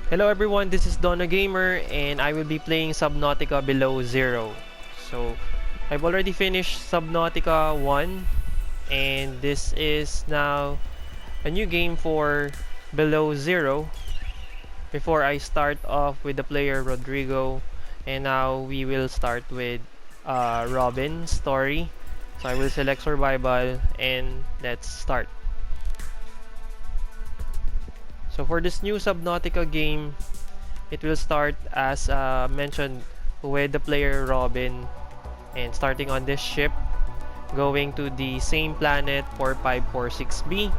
Hello everyone, this is Donna Gamer and I will be playing Subnautica Below Zero. So, I've already finished Subnautica 1 and this is now a new game for Below Zero. Before I start off with the player Rodrigo, and now we will start with Robin's story. So I will select survival and let's start. So for this new Subnautica game, it will start as mentioned with the player Robin and starting on this ship, going to the same planet 4546b,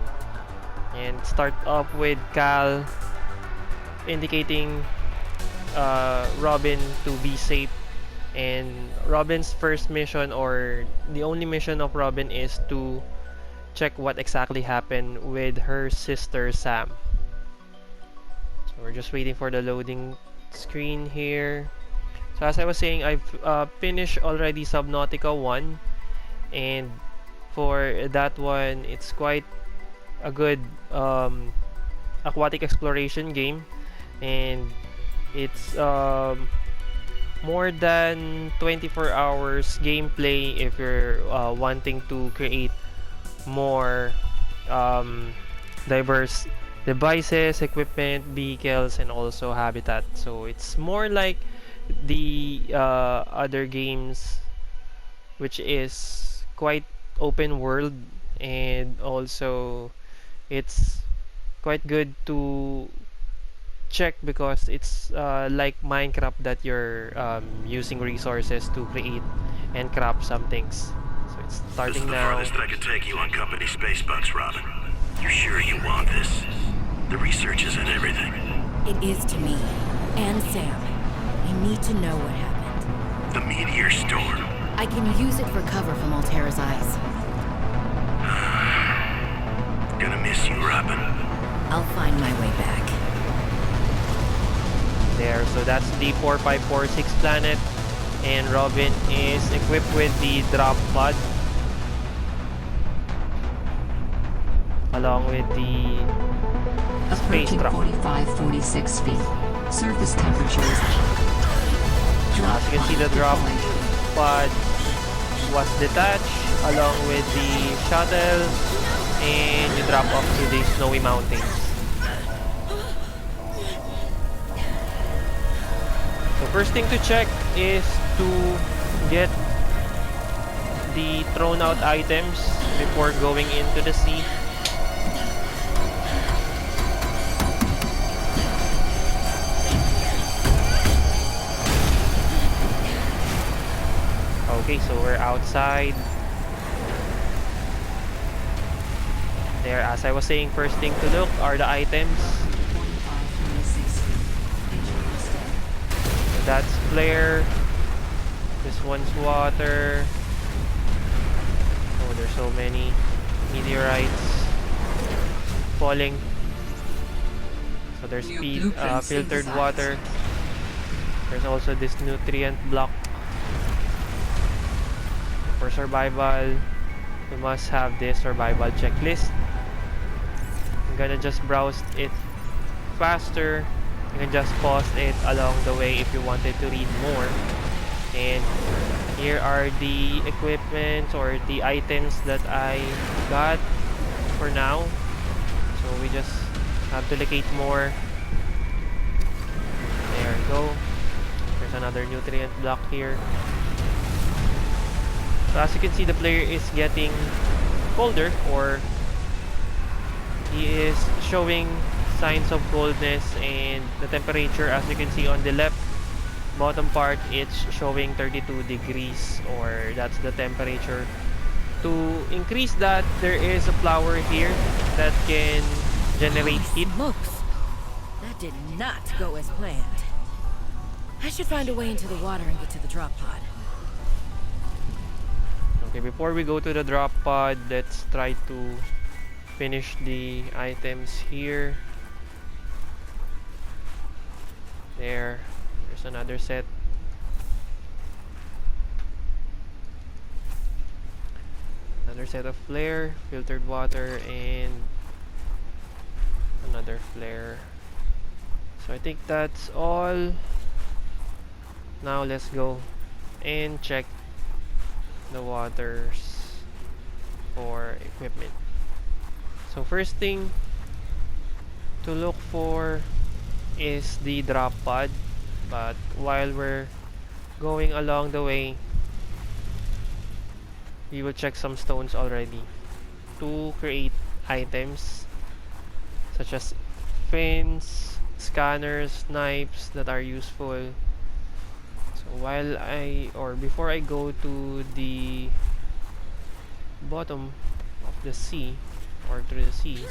and start off with Cal indicating Robin to be safe. And Robin's first mission, or the only mission of Robin, is to check what exactly happened with her sister Sam. So we're just waiting for the loading screen here. So as I was saying, I've finished already Subnautica 1, and for that one, it's quite a good aquatic exploration game, and it's more than 24 hours gameplay if you're wanting to create more diverse devices, equipment, vehicles, and also habitat. So it's more like the other games, which is quite open world, and also it's quite good to check because it's like Minecraft, that you're using resources to create and craft some things. So it's starting this is the now. farthest I could take you on company space bucks, Robin. You sure you want this? The research isn't everything. It is to me and Sam. I need to know what happened. The meteor storm. I can use it for cover from Altera's eyes. Gonna miss you, Robin. I'll find my way back. There, so that's the 4546 planet, and Robin is equipped with the drop pod along with the space Approaching truck. 45-46 feet. Surface temperature is... As you can see, the drop pod was detached along with the shuttle, and you drop off to the snowy mountains. The first thing to check is to get the thrown out items before going into the sea. Okay, so we're outside. There, as I was saying, first thing to look are the items. 45-46 feet. That's flare. This one's water. Oh, there's so many meteorites falling. So there's filtered water. There's also this nutrient block. For survival, we must have this survival checklist. I'm gonna just browse it faster. You can just pause it along the way if you wanted to read more. And here are the equipment or the items that I got for now. So we just have to locate more. There we go. There's another nutrient block here. So as you can see, the player is getting colder, or he is showing signs of coldness, and the temperature, as you can see on the left bottom part, it's showing 32 degrees, or that's the temperature. To increase that, there is a flower here that can generate heat. Smokes! That did not go as planned. I should find a way into the water and get to the drop pod. Okay, before we go to the drop pod, let's try to finish the items here. There's another set. Another set of flare, filtered water, and another flare. So I think that's all. Now let's go and check the waters for equipment. So first thing to look for is the drop pod, but while we're going along the way, we will check some stones already to create items such as fins, scanners, knives that are useful. So before I go to the bottom of the sea or through the sea,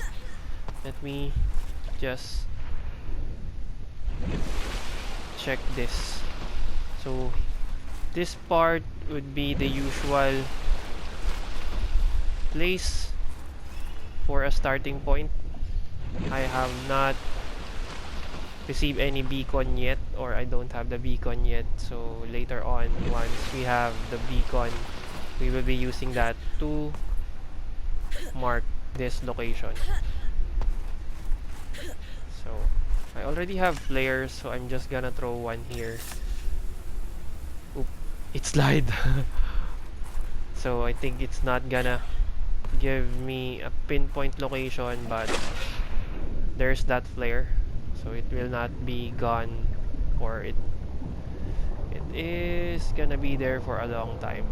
let me just check this. So this part would be the usual place for a starting point. I have not received any beacon yet, or I don't have the beacon yet, so later on, once we have the beacon, we will be using that to mark this location. So I already have flares, so I'm just gonna throw one here. Oop, it slide. So I think it's not gonna give me a pinpoint location, but there's that flare, so it will not be gone, or it is gonna be there for a long time.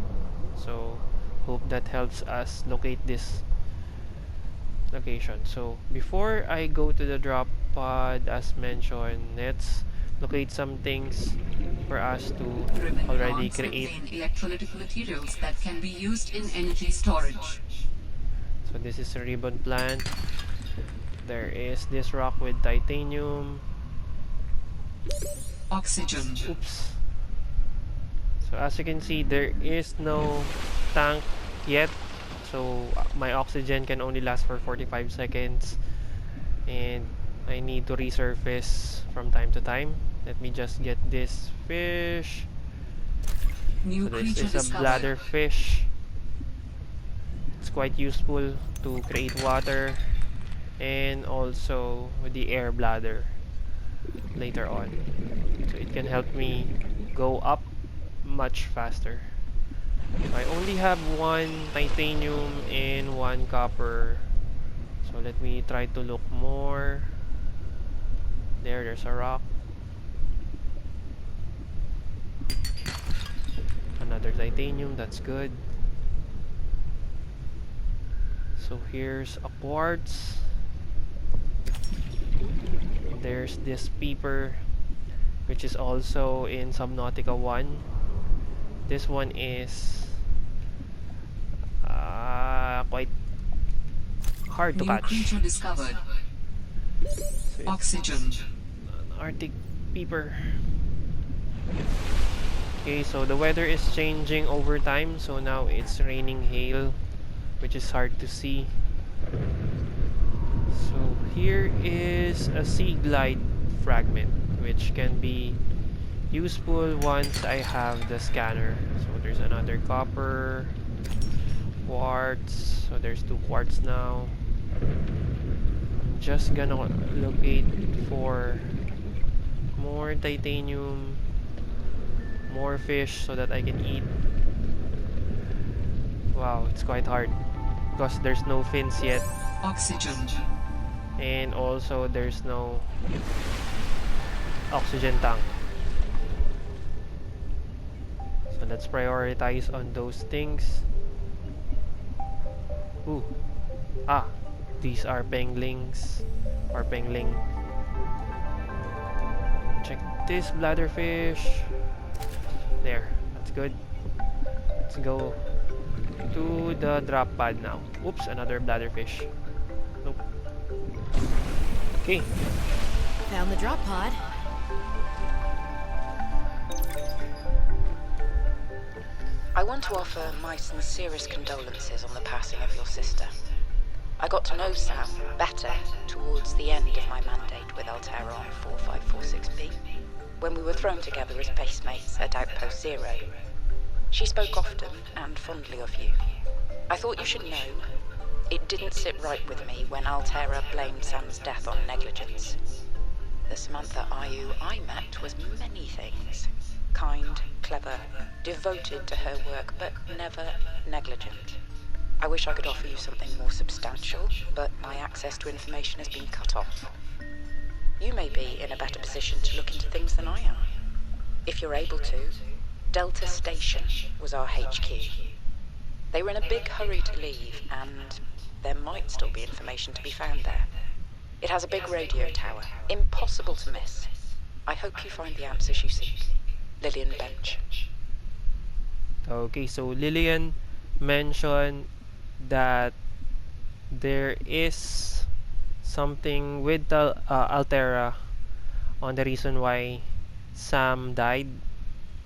So hope that helps us locate this location. So before I go to the drop pod, as mentioned, let's locate some things for us to already create. Electrolytic materials that can be used in energy storage. So this is a ribbon plant. There is this rock with titanium. Oxygen. Oops. So as you can see, there is no tank yet. So my oxygen can only last for 45 seconds. And I need to resurface from time to time. Let me just get this fish. New So this creature is a discovered. bladder fish. It's quite useful to create water, and also the air bladder later on. So it can help me go up much faster. I only have one titanium and one copper. So let me try to look more. There's a rock. Another titanium, that's good. So here's a quartz. There's this peeper, which is also in Subnautica 1. This one is quite hard to New catch. creature discovered. So it's Oxygen. an Arctic peeper. Okay, so the weather is changing over time, so now it's raining hail, which is hard to see. So here is a sea glide fragment, which can be useful once I have the scanner. So there's another copper, quartz, so there's 2 quartz now. I'm just gonna locate for more titanium, more fish, so that I can eat. Wow, it's quite hard because there's no fins yet, Oxygen. and also there's no oxygen tank. So let's prioritize on those things. Ooh. Ah, these are penglings or pengling. Check this bladderfish. There, that's good. Let's go to the drop pad now. Oops, another bladderfish. Nope. Okay. Found the drop pod. I want to offer my sincerest condolences on the passing of your sister. I got to know Sam better towards the end of my mandate with Altera on 4546B, when we were thrown together as basemates at Outpost Zero. She spoke often and fondly of you. I thought you should know, it didn't sit right with me when Altera blamed Sam's death on negligence. The Samantha Ayu I met was many things. Kind, clever, devoted to her work, but never negligent. I wish I could offer you something more substantial, but my access to information has been cut off. You may be in a better position to look into things than I am. If you're able to, Delta Station was our HQ. They were in a big hurry to leave, and there might still be information to be found there. It has a big radio tower, impossible to miss. I hope you find the answers you seek. Lillian Bench. Okay, so Lillian mentioned that there is something with the Altera on the reason why Sam died,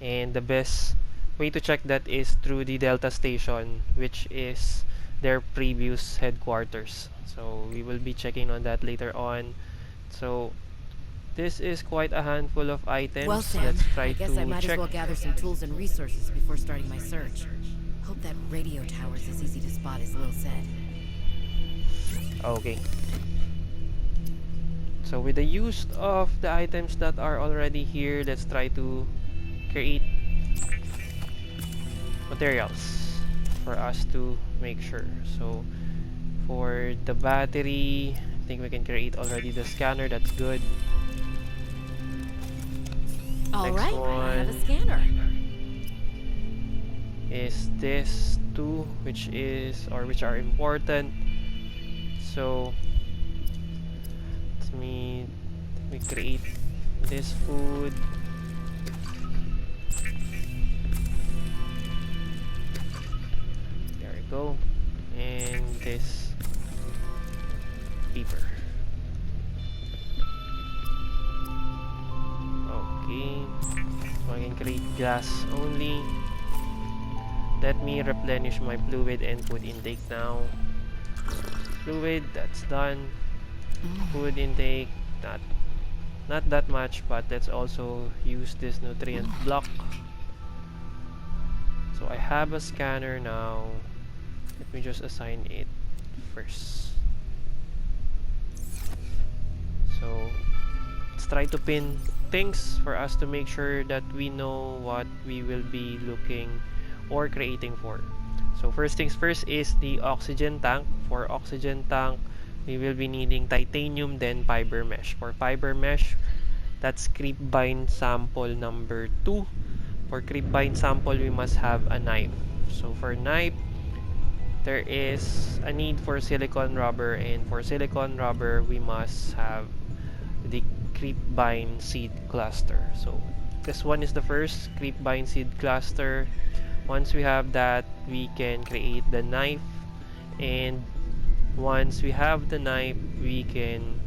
and the best way to check that is through the Delta Station, which is their previous headquarters. So we will be checking on that later on. So this is quite a handful of items. Well, Sam, Let's try I guess to I might check. as well gather some tools and resources before starting my search. Hope that radio tower's as easy to spot as Lil said. Okay. So with the use of the items that are already here, let's try to create materials for us to make sure. So for the battery, I think we can create already the scanner. That's good. All Next right, I have a one scanner. is this two, which are important. So let me create this food. There we go. And this paper. Okay, so I can create glass only. Let me replenish my fluid and food intake now. Fluid, that's done. Food intake, not that much, but let's also use this nutrient block. So I have a scanner now. Let me just assign it first. So let's try to pin things for us to make sure that we know what we will be looking or creating for. So first things first is the oxygen tank. For oxygen tank, we will be needing titanium, then fiber mesh. For fiber mesh, that's creepvine sample number 2. For creepvine sample, we must have a knife. So for knife, there is a need for silicon rubber, and for silicon rubber, we must have the creepvine seed cluster. So this one is the first creepvine seed cluster. Once we have that, we can create the knife, and once we have the knife, we can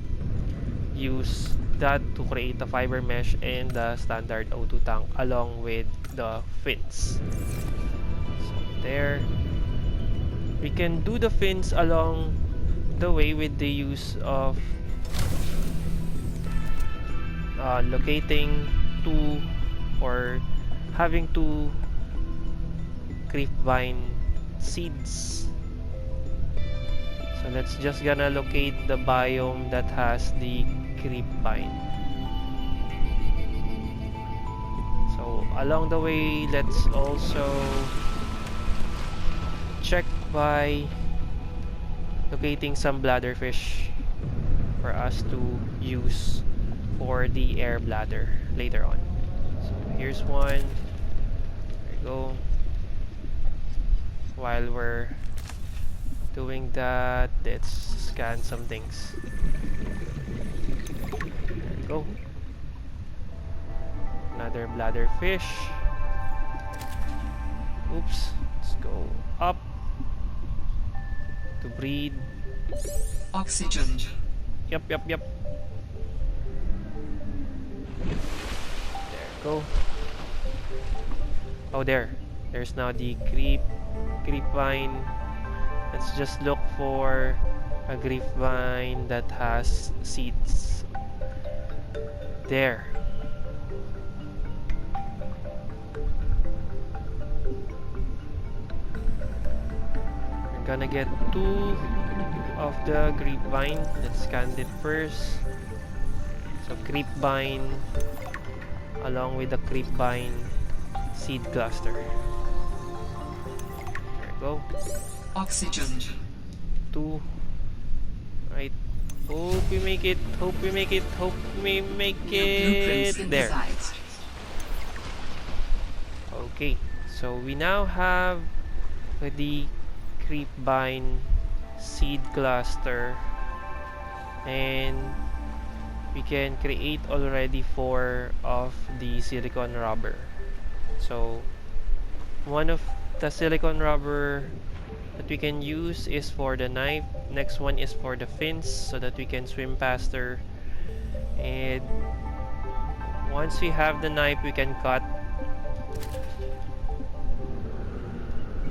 use that to create the fiber mesh and the standard O2 tank along with the fins. So there, we can do the fins along the way with the use of locating two or having two creepvine seeds. So let's just gonna locate the biome that has the creepvine. So along the way, let's also check by locating some bladderfish for us to use for the air bladder later on. So here's one. There we go. While we're doing that, let's scan some things. There we go. Another bladderfish. Oops. Let's go up to breed. Oxygen. Yep. There we go. Oh, there's now the creepvine. Let's just look for a creepvine that has seeds. There. We're gonna get 2 of the grapevine. Let's scan it first. So creepvine along with the creepvine seed cluster. There we go. Oxygen. 2. Right. Hope we make it. Hope we make it. Hope we make it. There. Okay. So we now have the creepvine seed cluster, and we can create already 4 of the silicon rubber. So one of the silicon rubber that we can use is for the knife. Next one is for the fins so that we can swim faster. And once we have the knife, we can cut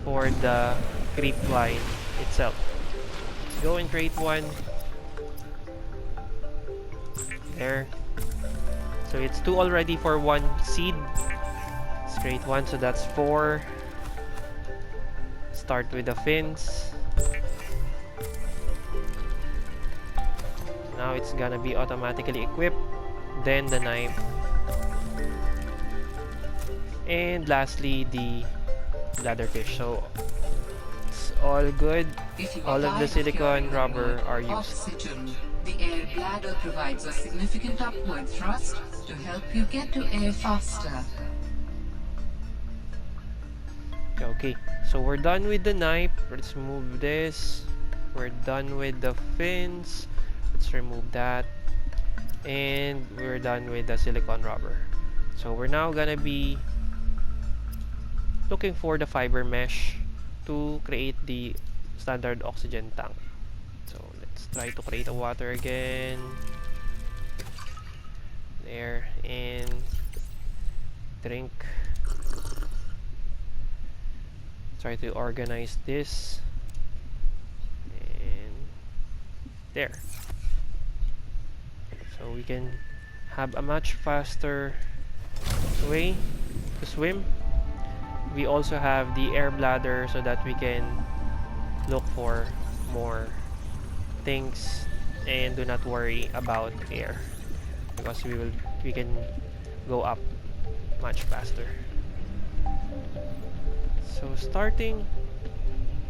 for the creepvine itself. Let's go and create one. There. So it's 2 already for 1 seed. Let's create 1, so that's 4. Start with the fins. Now it's gonna be automatically equipped. Then the knife. And lastly, the bladderfish. So it's all good. All of the silicon rubber are used. Oxygen. The air bladder provides a significant upward thrust to help you get to air faster. Okay, so we're done with the knife. Let's move this. We're done with the fins. Let's remove that. And we're done with the silicone rubber. So we're now gonna be looking for the fiber mesh to create the standard oxygen tank. So let's try to create a water again. There, and drink. Try to organize this, and there. So we can have a much faster way to swim. We also have the air bladder so that we can look for more things and do not worry about air, because we can go up much faster. So starting,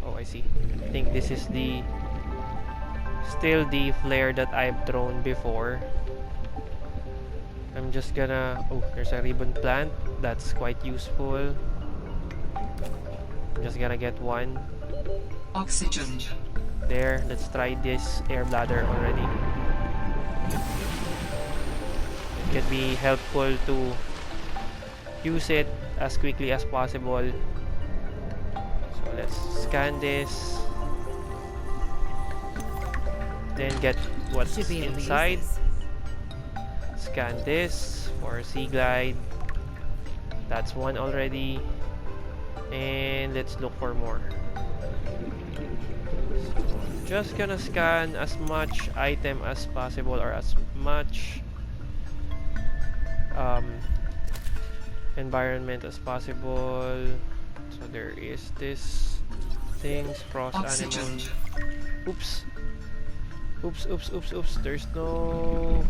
oh, I see. I think this is still the flare that I've thrown before. I'm just gonna, oh, there's a ribbon plant. That's quite useful. I'm just gonna get 1. Oxygen. There, let's try this air bladder already. It can be helpful to use it as quickly as possible. So let's scan this, then get what's inside. Scan this for sea glide. That's 1 already, and let's look for more. So just gonna scan as much item as possible, or as much environment as possible. So there is this things, frost animals. Oops. Oops, oops, oops, oops. There's no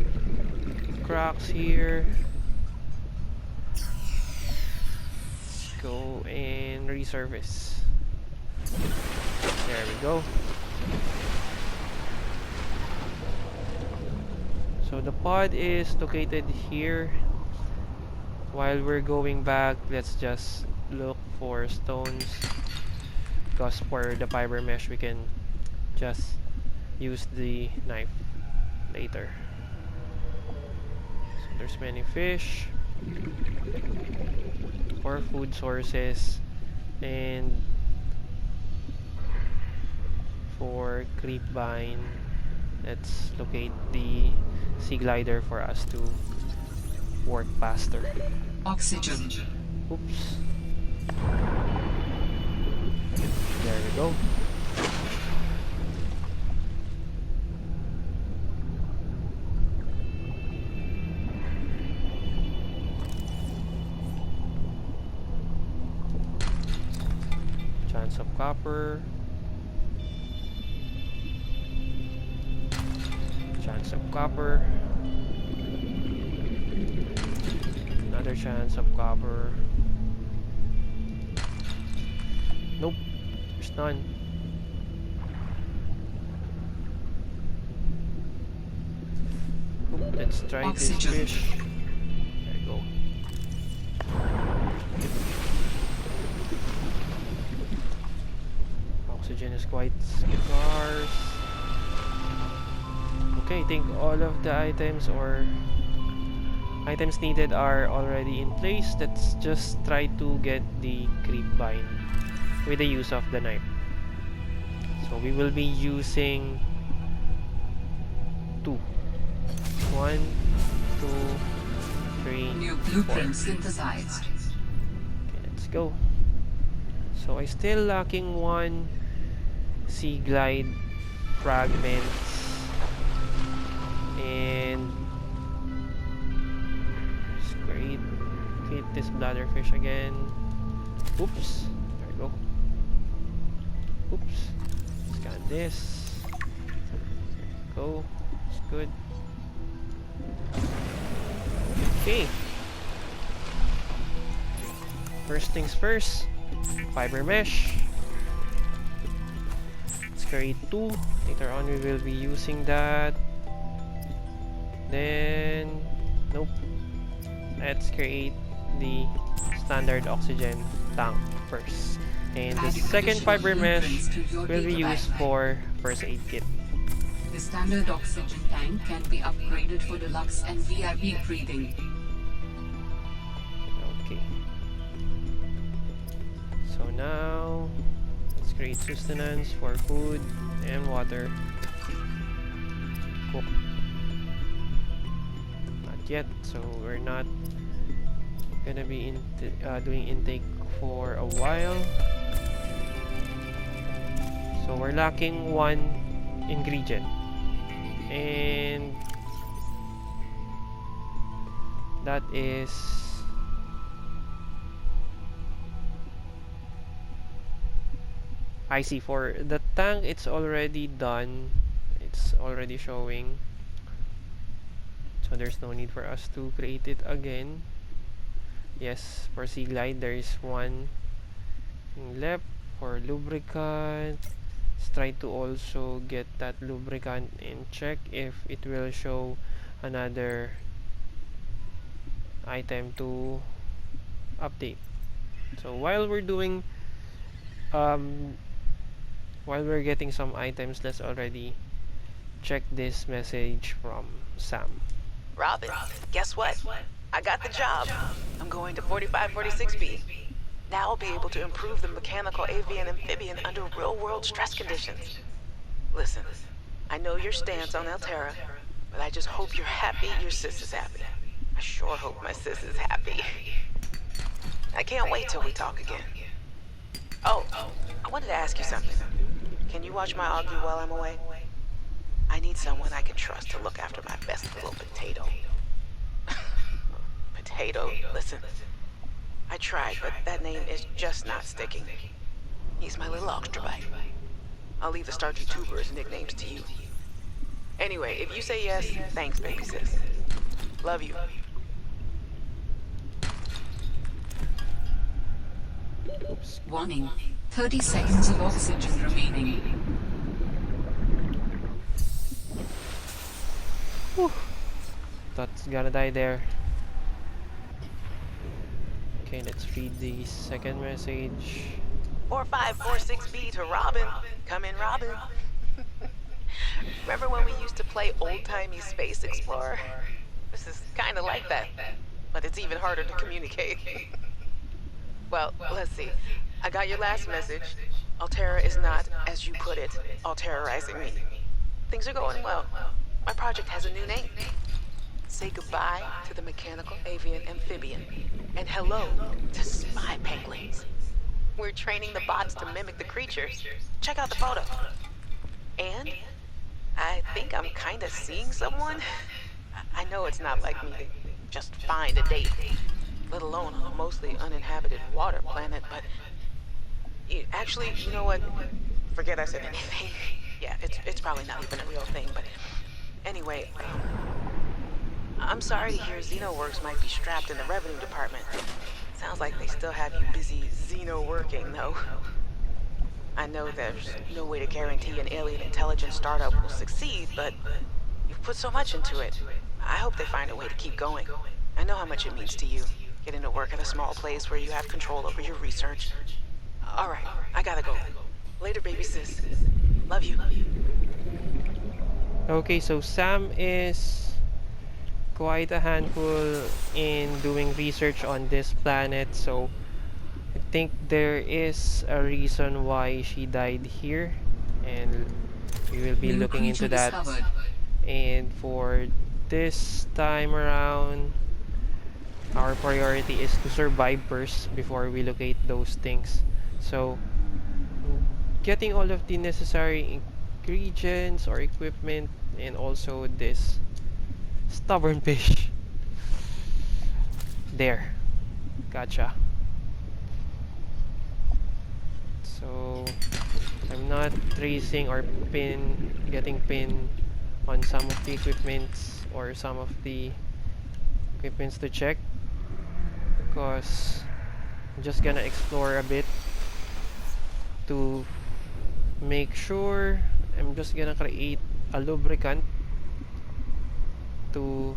cracks here. Let's go and resurface. There we go. So the pod is located here. While we're going back, let's just look for stones, because for the fiber mesh we can just use the knife later. So there's many fish for food sources, and for creepvine, let's locate the sea glider for us to work faster. Oxygen. Oops. There we go. Chance of copper. Chance of copper. another chance of copper. Nope, there's none. Oop, let's try Oxygen. this fish. There you go. Oxygen is quite scarce. Okay, I think all of the items or items needed are already in place. Let's just try to get the creep bind with the use of the knife. So we will be using 2. 1, 2, 3, New 4. blueprint synthesized. Okay, let's go. So I still lacking 1 sea glide fragments and it's great. Hit this bladderfish again. Oops, there we go. Oops, scan this. Go, it's good. Okay. First things first, fiber mesh. Let's create 2. Later on we will be using that. Then, nope. Let's create the standard oxygen tank first. And the second fiber mesh will be used for first aid kit. The standard oxygen tank can be upgraded for deluxe and VIP breathing. Okay. So now, let's create sustenance for food and water. Cook. Not yet, so we're not gonna be doing intake for a while. So we're lacking 1 ingredient. And that is I see. For the tank, it's already done. It's already showing, so there's no need for us to create it again. Yes, for sea glide there is 1 left. For lubricant, let's try to also get that lubricant and check if it will show another item to update. So while we're doing while we're getting some items, let's already check this message from Sam. Robin, guess what? I got the job. I'm going to 4546B. Now I'll be able to improve the mechanical avian amphibian under real-world stress conditions. Listen, I know your stance on Altera, but I just hope you're happy your sis is happy. I sure hope my sis is happy. I can't wait till we talk again. Oh, I wanted to ask you something. Can you watch my Augie while I'm away? I need someone I can trust to look after my best little potato. Potato, listen. I tried, but that name is just not sticking. He's my little ultrabite. I'll leave the Starchy Tubers nicknames to you. Anyway, if you say yes, thanks, baby sis. Love you. Oops. Warning, 30 seconds of oxygen remaining. Thought it's gonna die there. Okay, let's read the second message. 4546B to Robin. Come in, Robin. Remember when we used to play old-timey Space Explorer? This is kind of like that, but it's even harder to communicate. Well, let's see. I got your last message. Altera is not, as you put it, alterizing me. Things are going well. My project has a new name. Say goodbye to the mechanical avian amphibian, and hello to spy penguins. We're training the bots to mimic the creatures. Check out the photo. And I think I'm kind of seeing someone. I know it's not like me to just find a date, let alone on a mostly uninhabited water planet, but actually, you know what? Forget I said anything. Yeah, it's probably not even a real thing, but anyway, I'm sorry to hear Xenoworks might be strapped in the revenue department. Sounds like they still have you busy Xeno working, though. I know there's no way to guarantee an alien intelligence startup will succeed, but you've put so much into it. I hope they find a way to keep going. I know how much it means to you, getting to work at a small place where you have control over your research. All right, I gotta go. Later, baby sis. Love you. Okay, so Sam is quite a handful in doing research on this planet, so I think there is a reason why she died here, and we will be New looking into creature that. discovered. And for this time around, our priority is to survive first before we locate those things. So getting all of the necessary ingredients or equipment, and also this stubborn fish. There, gotcha. So I'm not tracing or getting pin on some of the equipments or some of the equipments to check, because I'm just gonna explore a bit to make sure. I'm just gonna create a lubricant to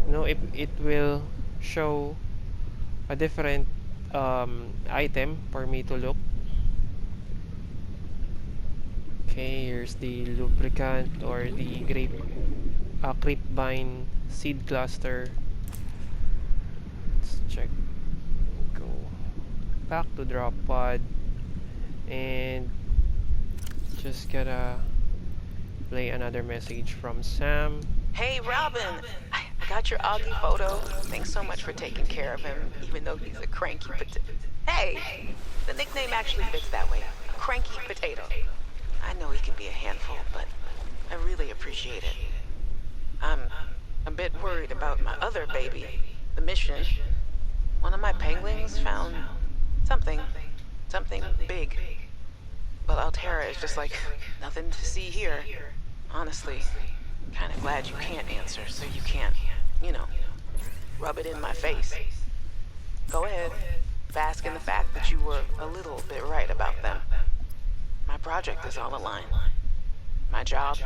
know if it will show a different item for me to look. Okay, here's the lubricant or the grapevine seed cluster. Let's check. Go back to drop pod and just gotta play another message from Sam. Hey, Robin! I got your Augie photo. Thanks so much for taking care of him, even though he's a cranky potato. Hey! The nickname actually fits that way. A cranky potato. I know he can be a handful, but I really appreciate it. I'm a bit worried about my other baby, the mission. One of my penguins found something big. But Altera is just like nothing to see here. Honestly, kind of glad you can't answer, so you can't, rub it in my face. Go ahead, bask in the fact that you were a little bit right about them. My project is on the line. My job,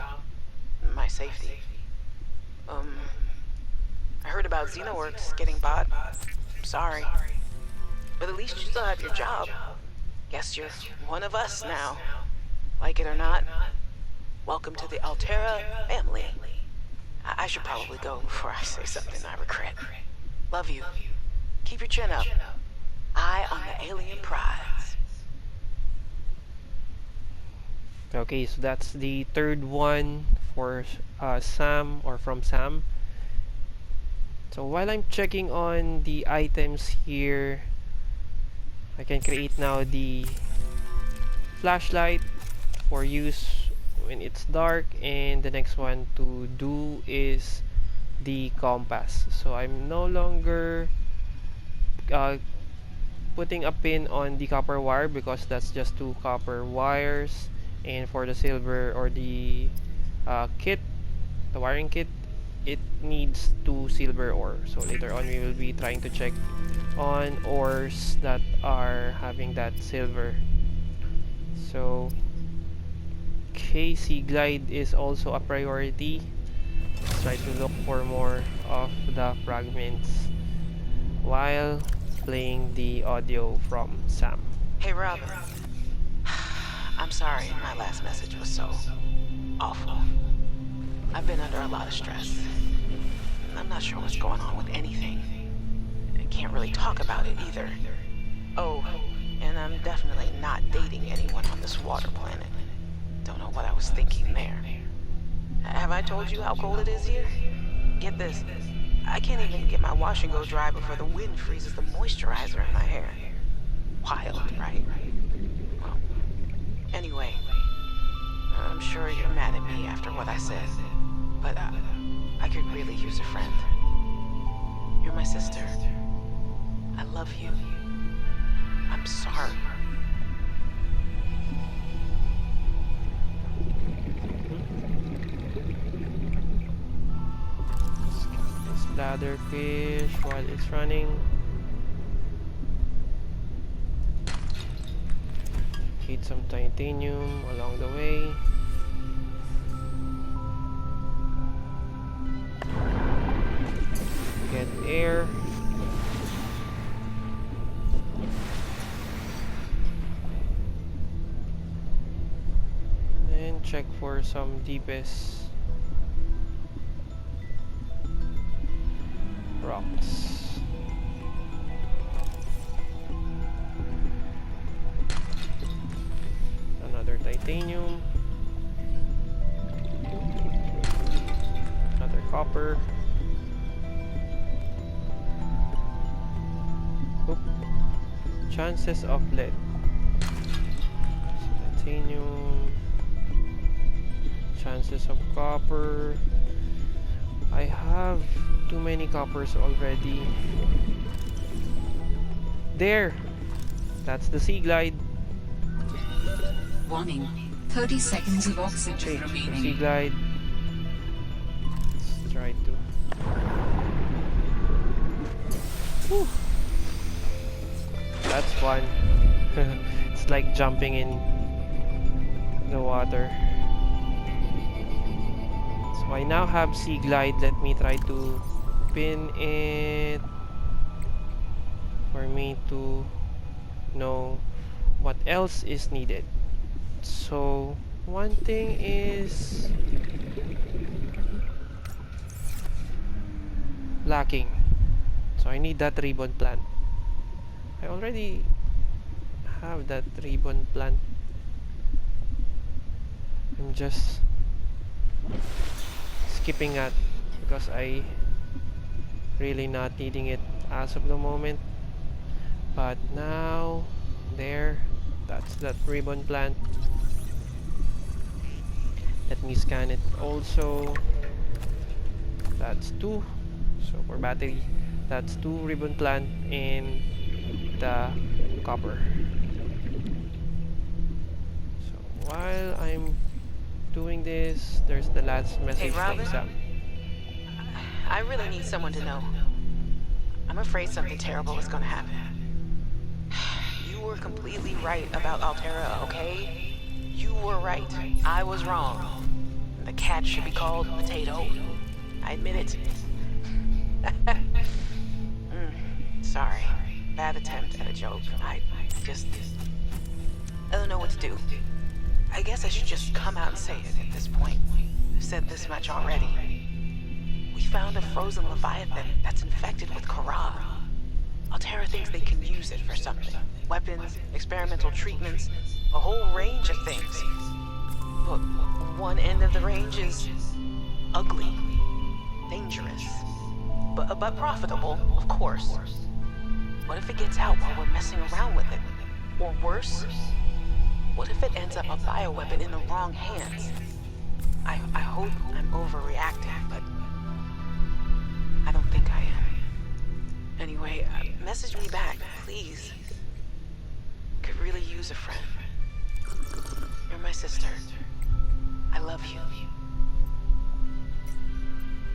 my safety. I heard about Xenoworks getting bought. Sorry. But at least you still have your job. Guess you're one of us now. Like it or not, welcome to the Altera family. I should probably go before I say something I regret. Love you. Keep your chin up. Eye on the alien prize. Okay, so that's the third one for Sam, or from Sam. So while I'm checking on the items here, I can create now the flashlight for use when it's dark, and the next one to do is the compass. So I'm no longer putting a pin on the copper wire, because that's just two copper wires, and for the silver or the kit, the wiring kit, it needs two silver ore. So later on we will be trying to check on ores that are having that silver. So KC glide is also a priority. Let's try to look for more of the fragments while playing the audio from Sam. Hey, Robin. I'm sorry my last message was so awful. I've been under a lot of stress. I'm not sure what's going on with anything. I can't really talk about it either. Oh, and I'm definitely not dating anyone on this water planet. Don't know what I was thinking there. Have I told you how cold it is here? Get this. I can't even get my wash and go dry before the wind freezes the moisturizer in my hair. Wild, right? Well, anyway, I'm sure you're mad at me after what I said, but I could really use a friend. You're my sister. I love you. I'm sorry. bladderfish while it's running. Get some titanium along the way. Get air. And check for some deepest rocks. Another titanium. Another copper. Oop. Chances of lead. Titanium. Chances of copper. I have too many coppers already. There! That's the sea glide. Warning. 30 seconds of oxygen Sea remaining. glide. Let's try to. Whew. That's fun. It's like jumping in the water. So I now have sea glide. Let me try to pin it for me to know what else is needed. So one thing is lacking. So I need that ribbon plant. I already have that ribbon plant. I'm just skipping that because I really not needing it as of the moment. But now there, that's that ribbon plant. Let me scan it also. That's 2. So for battery, that's 2 ribbon plant and the copper. So while I'm doing this, there's the last message from Robin? Sam. I really need someone to know. I'm afraid something terrible is gonna happen. You were completely right about Altera, okay? You were right. I was wrong. The cat should be called Potato. I admit it. Sorry. Bad attempt at a joke. I don't know what to do. I guess I should just come out and say it at this point. I've said this much already. We found a frozen Leviathan that's infected with Kara. Altera thinks they can use it for something. Weapons, experimental treatments, a whole range of things. But one end of the range is ugly, dangerous, but profitable, of course. What if it gets out while we're messing around with it? Or worse, what if it ends up a bioweapon in the wrong hands? I hope I'm overreacting, but I don't think I am. Anyway, message me back, please. Could really use a friend. You're my sister. I love you.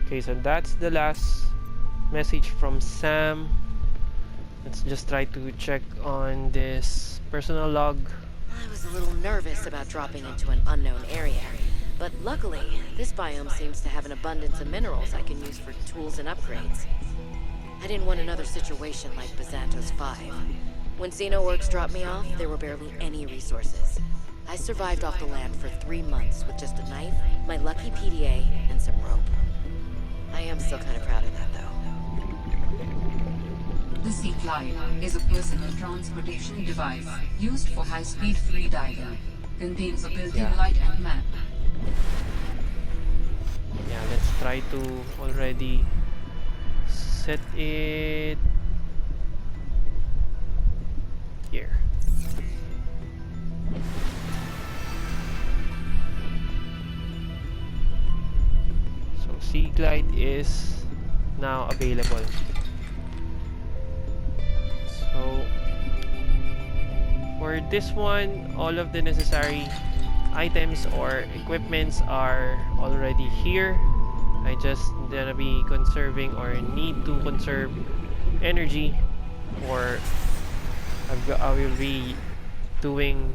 Okay, so that's the last message from Sam. Let's just try to check on this personal log. I was a little nervous about dropping into an unknown area, but luckily, this biome seems to have an abundance of minerals I can use for tools and upgrades. I didn't want another situation like Bazantos 5. When Xenoworks dropped me off, there were barely any resources. I survived off the land for 3 months with just a knife, my lucky PDA, and some rope. I am still kind of proud of that, though. The Sea Glide is a personal transportation device used for high-speed freediving. Contains a built-in light and map. Yeah, let's try to already set it here. So Sea Glide is now available. So for this one, all of the necessary items or equipments are already here. I just gonna be conserving or need to conserve energy, or I will be doing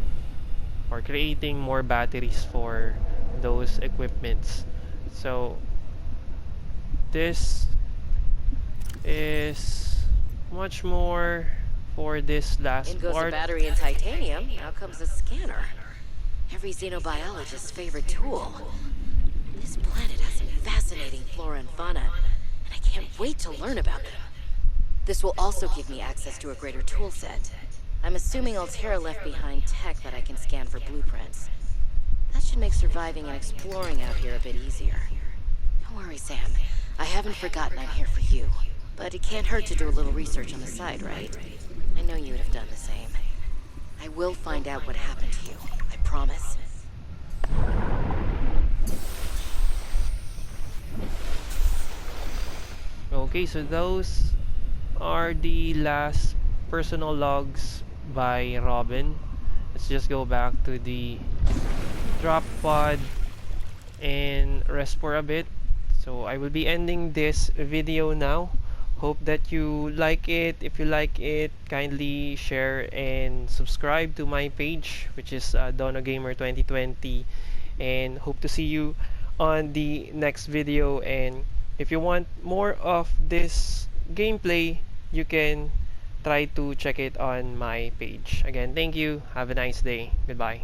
or creating more batteries for those equipments. So this is much more for this last In goes a part. battery and titanium. Now comes a scanner. Every xenobiologist's favorite tool. This planet has some fascinating flora and fauna, and I can't wait to learn about them. This will also give me access to a greater tool set. I'm assuming Altera left behind tech that I can scan for blueprints. That should make surviving and exploring out here a bit easier. Don't worry, Sam. I haven't forgotten I'm here for you. But it can't hurt to do a little research on the side, right? I know you would have done the same. I will find out what happened to you. I promise. Okay, so those are the last personal logs by Robin. Let's just go back to the drop pod and rest for a bit. So I will be ending this video now. Hope that you like it. If you like it, kindly share and subscribe to my page, which is Dono Gamer 2020, and hope to see you on the next video. And if you want more of this gameplay, you can try to check it on my page. Again, thank you. Have a nice day. Goodbye.